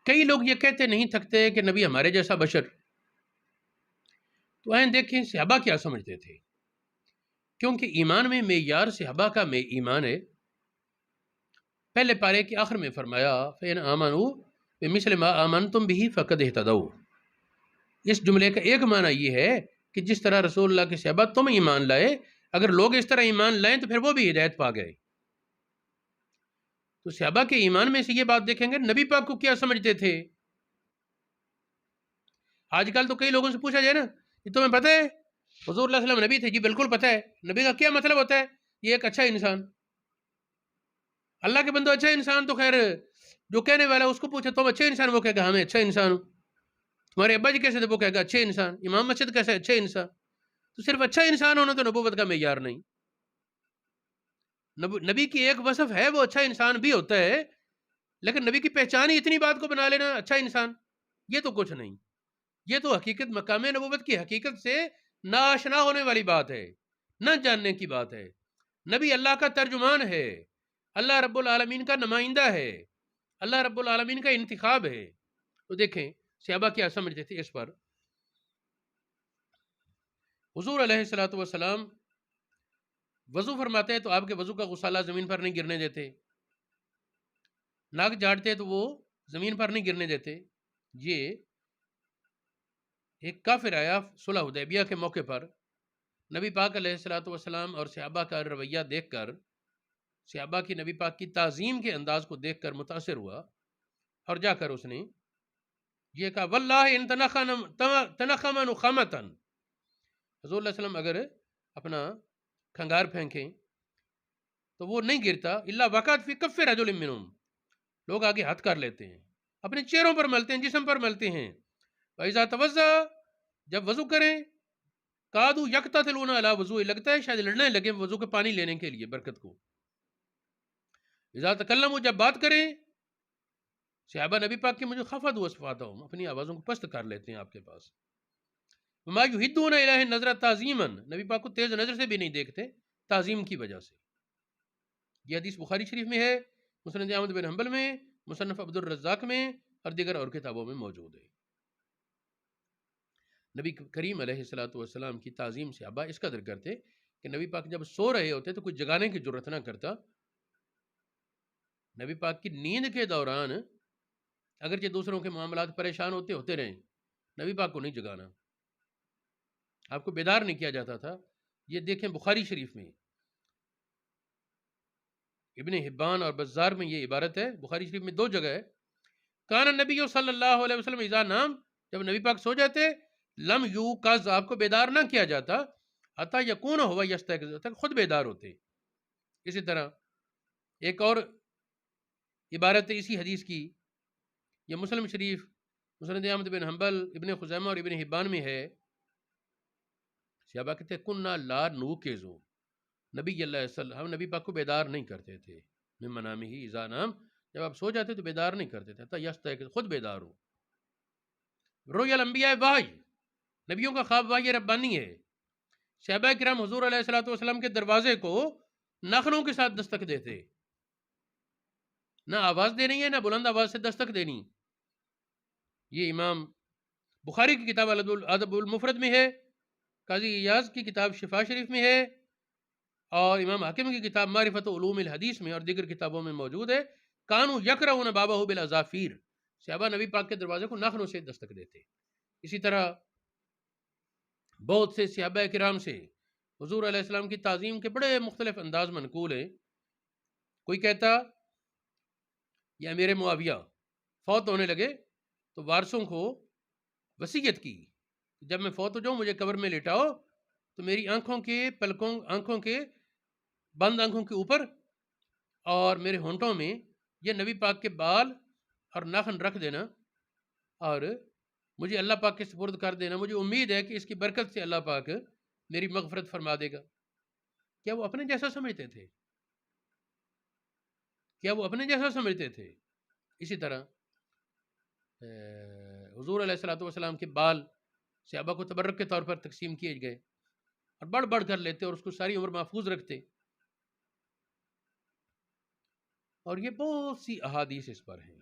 کئی لوگ یہ کہتے نہیں تھکتے کہ نبی ہمارے جیسا بشر. تو آئیں دیکھیں صحابہ کیا سمجھتے تھے، کیونکہ ایمان میں معیار صحابہ کا میں ایمان ہے. پہلے پارے کے آخر میں فرمایا فَإِنْ آمَنُوا بِمِثْلِ مَا آمَنْتُمْ بِهِ فَقَدْ اهْتَدَوْا. اس جملے کا ایک معنی یہ ہے کہ جس طرح رسول اللہ کے صحابہ تم ایمان لائے، اگر لوگ اس طرح ایمان لائیں تو پھر وہ بھی ہدایت پا گئے. تو صحابہ کے ایمان میں سے یہ بات دیکھیں گے نبی پاک کو کیا سمجھتے تھے. آج کل تو کئی لوگوں سے پوچھا جائے نا کہ تمہیں پتہ ہے حضور اللہ علیہ وسلم نبی تھے؟ جی بالکل پتہ ہے. نبی کا کیا مطلب ہوتا ہے؟ یہ ایک اچھا انسان. اللہ کے بندو اچھا انسان تو خیر جو کہنے والا ہے اس کو پوچھے تم اچھے انسان، وہ کہے گا ہمیں اچھا انسان ہوں. تمہارے ابا جی کیسے تھے؟ وہ کہے گا اچھے انسان. امام مسجد کیسے؟ اچھے انسان. تو صرف اچھا انسان ہونا تو نبوت کا معیار نہیں. نبی کی ایک وصف ہے وہ اچھا انسان بھی ہوتا ہے، لیکن نبی کی پہچان ہی اتنی بات کو بنا لینا اچھا انسان، یہ تو کچھ نہیں. یہ تو حقیقت مقام نبوت کی حقیقت سے ناآشنا ہونے والی بات ہے، نہ جاننے کی بات ہے. نبی اللہ کا ترجمان ہے، اللہ رب العالمین کا نمائندہ ہے، اللہ رب العالمین کا انتخاب ہے. تو دیکھیں صحابہ کیا سمجھتے تھے اس پر. حضور علیہ الصلوۃ والسلام وضو فرماتے ہیں تو آپ کے وضو کا غسالہ زمین پر نہیں گرنے دیتے، ناک جھاڑتے تو وہ زمین پر نہیں گرنے دیتے. یہ ایک کافر آیا صلح حدیبیہ کے موقع پر، نبی پاک علیہ الصلوۃ والسلام اور صحابہ کا رویہ دیکھ کر، صحابہ کی نبی پاک کی تعظیم کے انداز کو دیکھ کر متاثر ہوا، اور جا کر اس نے یہ کہا واللہ ان تنخم نخامتا، حضور علیہ وسلم اگر اپنا کھنگار پھینکیں تو وہ نہیں گرتا، الا وقعت فی کف رجل منہم، لوگ آگے ہاتھ کر لیتے ہیں، اپنے چہروں پر ملتے ہیں، جسم پر ملتے ہیں. وَإِذَا تَوَضَّأَ، جب وضو کریں، قَعَدُوا يَقْتَتِلُونَ عَلَىٰ وُضُوءِ، لگتا ہے شاید لڑنے لگے وضو کے پانی لینے کے لیے برکت کو. اذا تکلموا، جب بات کریں، صحابہ نبی پاک کی مجھے خفض اصواتہم، اپنی آوازوں کو پست کر لیتے ہیں آپ کے پاس. وما یحدون الیہ نظرا تعظیما، نبی پاک کو تیز نظر سے بھی نہیں دیکھتے تعظیم کی وجہ سے. یہ حدیث بخاری شریف میں ہے، مسند احمد بن حنبل میں، مصنف عبد الرزاق میں اور دیگر اور کتابوں میں موجود ہے. نبی کریم علیہ الصلوۃ والسلام کی تعظیم صحابہ اس قدر کرتے کہ نبی پاک جب سو رہے ہوتے تو کوئی جگانے کی ضرورت نہ کرتا. نبی پاک کی نیند کے دوران اگرچہ دوسروں کے معاملات پریشان ہوتے رہیں، نبی پاک کو نہیں جگانا، آپ کو بیدار نہیں کیا جاتا تھا. یہ دیکھیں بخاری شریف میں، ابن حبان اور بزار میں یہ عبارت ہے، بخاری شریف میں 2 جگہ ہے. کان النبی صلی اللہ علیہ وسلم اذا نام، جب نبی پاک سو جاتے، لم یوقظ، آپ کو بیدار نہ کیا جاتا، حتی یکون ہوا یستیقظ، تک خود بیدار ہوتے. اسی طرح ایک اور عبارت ہے اسی حدیث کی، یہ مسلم شریف، مسند احمد بن حنبل، ابن خزیمہ اور ابن حبان میں ہے. صحابہ کہتے ہیں کننا لا نوقظ، نبی اللہ علیہ وسلم، ہم نبی پاک کو بیدار نہیں کرتے تھے. من منامہ اذا نام، جب آپ سو جاتے تو بیدار نہیں کرتے تھے، حتی یستیقظ، خود بیدار ہو. رؤیا الانبیاء وحی، نبیوں کا خواب وحی ربانی ہے. صحابہ کرام حضور علیہ الصلوۃ والسلام کے دروازے کو نخنوں کے ساتھ دستک دیتے، نہ آواز دینی ہے نہ بلند آواز سے دستک دینی. یہ امام بخاری کی کتاب الادب المفرد میں ہے، قاضی ایاز کی کتاب شفا شریف میں ہے، اور امام حاکم کی کتاب معرفت علوم الحدیث میں اور دیگر کتابوں میں موجود ہے. کانو یکرہون بابہ بالاظافیر، صحابہ نبی پاک کے دروازے کو ناخنوں سے دستک دیتے. اسی طرح بہت سے صحابہ کرام سے حضور علیہ السلام کی تعظیم کے بڑے مختلف انداز منقول ہیں. کوئی کہتا یہ امیر معاویہ فوت ہونے لگے تو وارثوں کو وصیت کی، جب میں فوت ہو جاؤں مجھے قبر میں لٹاؤ تو میری آنکھوں کے پلکوں، آنکھوں کے بند آنکھوں کے اوپر اور میرے ہونٹوں میں یہ نبی پاک کے بال اور ناخن رکھ دینا، اور مجھے اللہ پاک کے سپرد کر دینا. مجھے امید ہے کہ اس کی برکت سے اللہ پاک میری مغفرت فرما دے گا. کیا وہ اپنے جیسا سمجھتے تھے؟ کیا وہ اپنے جیسا سمجھتے تھے؟ اسی طرح حضور علیہ الصلوۃ والسلام کے بال صحابہ کو تبرک کے طور پر تقسیم کیے گئے اور بڑھ بڑھ کر لیتے اور اس کو ساری عمر محفوظ رکھتے. اور یہ بہت سی احادیث اس پر ہیں.